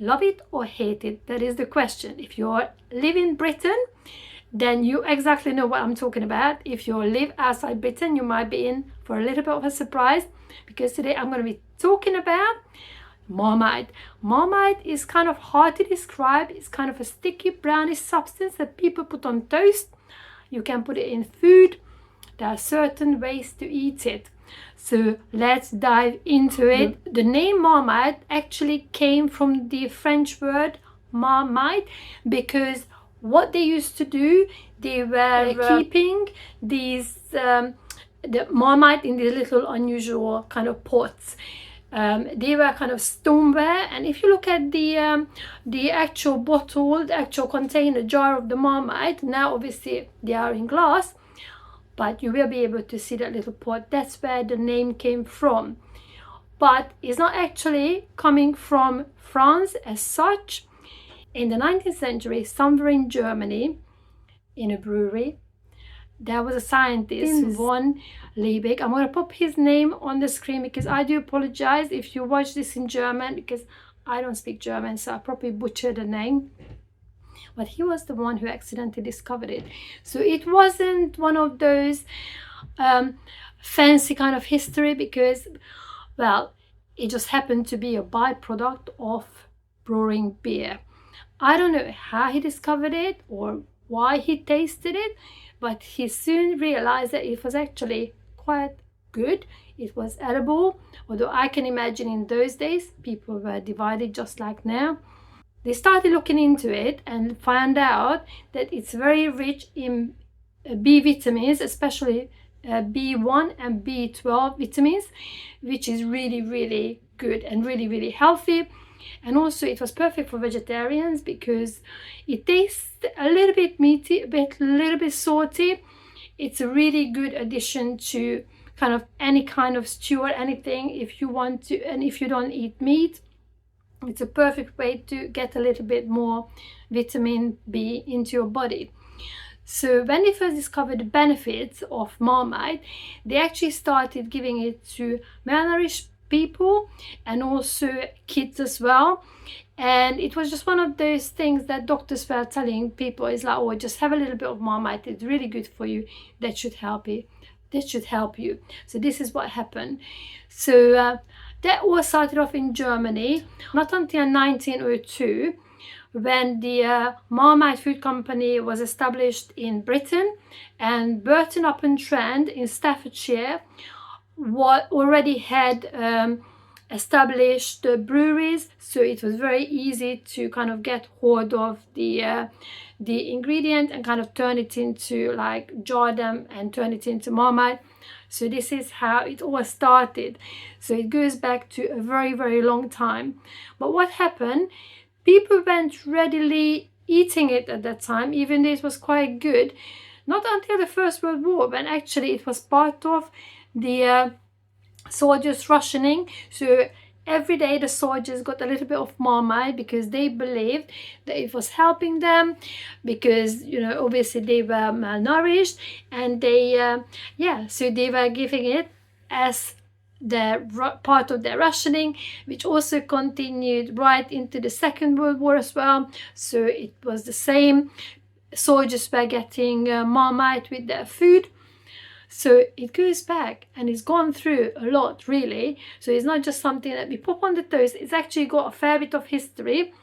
Love it or hate it? That is the question. If you live in Britain, then you exactly know what I'm talking about. If you live outside Britain, you might be in for a little bit of a surprise, because today I'm going to be talking about Marmite. Marmite is kind of hard to describe. It's kind of a sticky brownish substance that people put on toast. You can put it in food. There are certain ways to eat it. So let's dive into it. The name Marmite actually came from the French word Marmite, because what they used to do, they were keeping these the Marmite in these little unusual kind of pots. They were kind of stoneware, and if you look at the actual bottle, the actual container jar of the Marmite, now obviously they are in glass, but you will be able to see that little pot. That's where the name came from. But it's not actually coming from France as such. In the 19th century, somewhere in Germany, in a brewery, there was a scientist, von Liebig. I'm going to pop his name on the screen, because I do apologize if you watch this in German, because I don't speak German, so I probably butchered the name. But he was the one who accidentally discovered it. So it wasn't one of those fancy kind of history, because, well, it just happened to be a byproduct of brewing beer. I don't know how he discovered it or why he tasted it, but he soon realized that it was actually quite good. It was edible, although I can imagine in those days people were divided just like now. They started looking into it and found out that it's very rich in B vitamins, especially B1 and B12 vitamins, which is really, really good and really, really healthy. And also it was perfect for vegetarians, because it tastes a little bit meaty, a little bit salty. It's a really good addition to kind of any kind of stew or anything if you want to, and if you don't eat meat. It's a perfect way to get a little bit more vitamin B into your body. So when they first discovered the benefits of Marmite, they actually started giving it to malnourished people and also kids as well. And it was just one of those things that doctors were telling people, is like, oh, just have a little bit of Marmite, it's really good for you, that should help you, that should help you. So this is what happened. So that all started off in Germany, not until 1902, when the Marmite Food Company was established in Britain, and Burton-upon-Trent in Staffordshire already had established breweries, so it was very easy to kind of get hold of the ingredient and kind of turn it into, like, jar them and turn it into Marmite. So this is how it all started. So it goes back to a very, very long time. But what happened? People weren't readily eating it at that time, even though it was quite good. Not until the First World War, when actually it was part of the soldiers' rationing. So every day the soldiers got a little bit of Marmite, because they believed that it was helping them, because, you know, obviously they were malnourished, and they so they were giving it as the part of their rationing, which also continued right into the Second World War as well. So it was the same. Soldiers were getting Marmite with their food. So it goes back, and it's gone through a lot, really. So it's not just something that we pop on the toast. It's actually got a fair bit of history.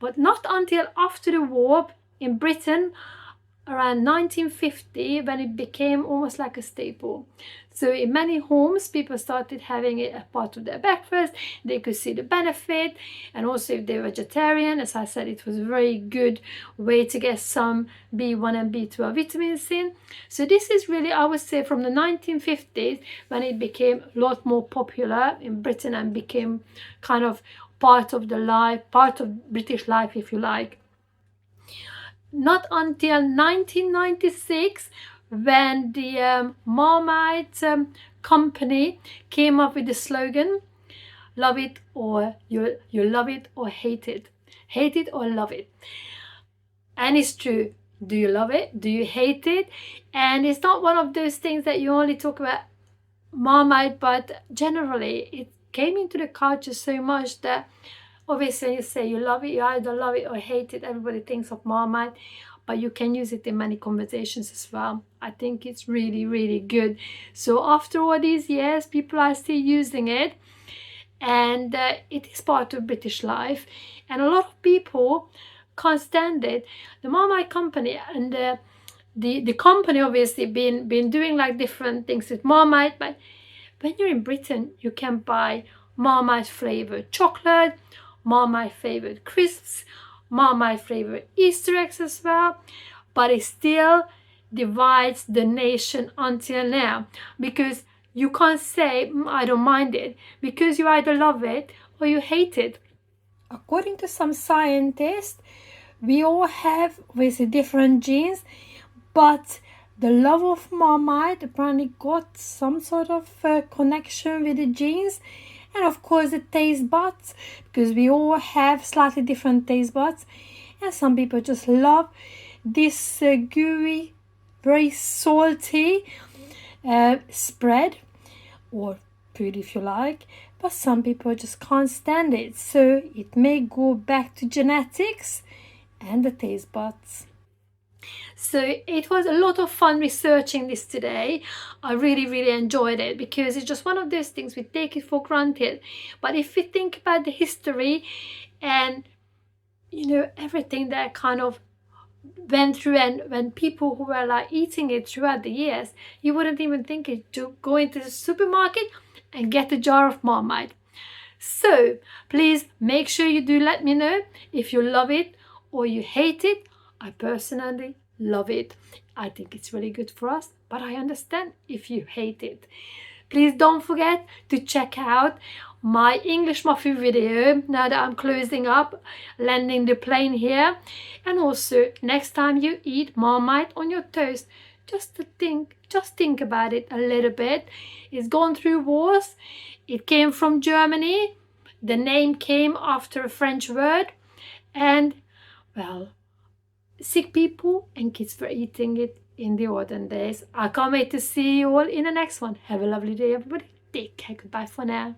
But not until after the war in Britain, around 1950, when it became almost like a staple. So in many homes, people started having it as part of their breakfast. They could see the benefit, and also if they're vegetarian, as I said, it was a very good way to get some B1 and B12 vitamins in. So this is really, I would say, from the 1950s, when it became a lot more popular in Britain and became kind of part of the life, part of British life, if you like. Not until 1996, when the Marmite company came up with the slogan, love it or you love it or hate it or love it. And it's true. Do you love it? Do you hate it? And it's not one of those things that you only talk about Marmite, but generally it came into the culture so much that Obviously, you say you love it, you either love it or hate it. Everybody thinks of Marmite, but you can use it in many conversations as well. I think it's really, really good. So after all these years, people are still using it, and it is part of British life. And a lot of people can't stand it. The Marmite company and the company obviously been doing like different things with Marmite, but when you're in Britain, you can buy Marmite flavored chocolate, Marmite flavored crisps, Marmite flavored Easter eggs as well, but it still divides the nation until now, because you can't say, I don't mind it, because you either love it or you hate it. According to some scientists, we all have with different genes, but the love of Marmite apparently got some sort of connection with the genes, and of course the taste buds, because we all have slightly different taste buds, and some people just love this gooey, very salty spread, or food if you like, but some people just can't stand it. So it may go back to genetics and the taste buds. So it was a lot of fun researching this today. I really, really enjoyed it, because it's just one of those things we take it for granted. But if we think about the history and, you know, everything that kind of went through, and when people who were like eating it throughout the years, you wouldn't even think it to go into the supermarket and get a jar of Marmite. So please make sure you do let me know if you love it or you hate it. I personally love it. I think it's really good for us, but I understand if you hate it. Please don't forget to check out my English muffin video now that I'm closing up, landing the plane here. And also, next time you eat Marmite on your toast, just think about it a little bit. It's gone through wars. It came from Germany. The name came after a French word. And, well, sick people and kids were eating it in the olden days. I can't wait to see you all in the next one. Have a lovely day, everybody. Take care. Goodbye for now.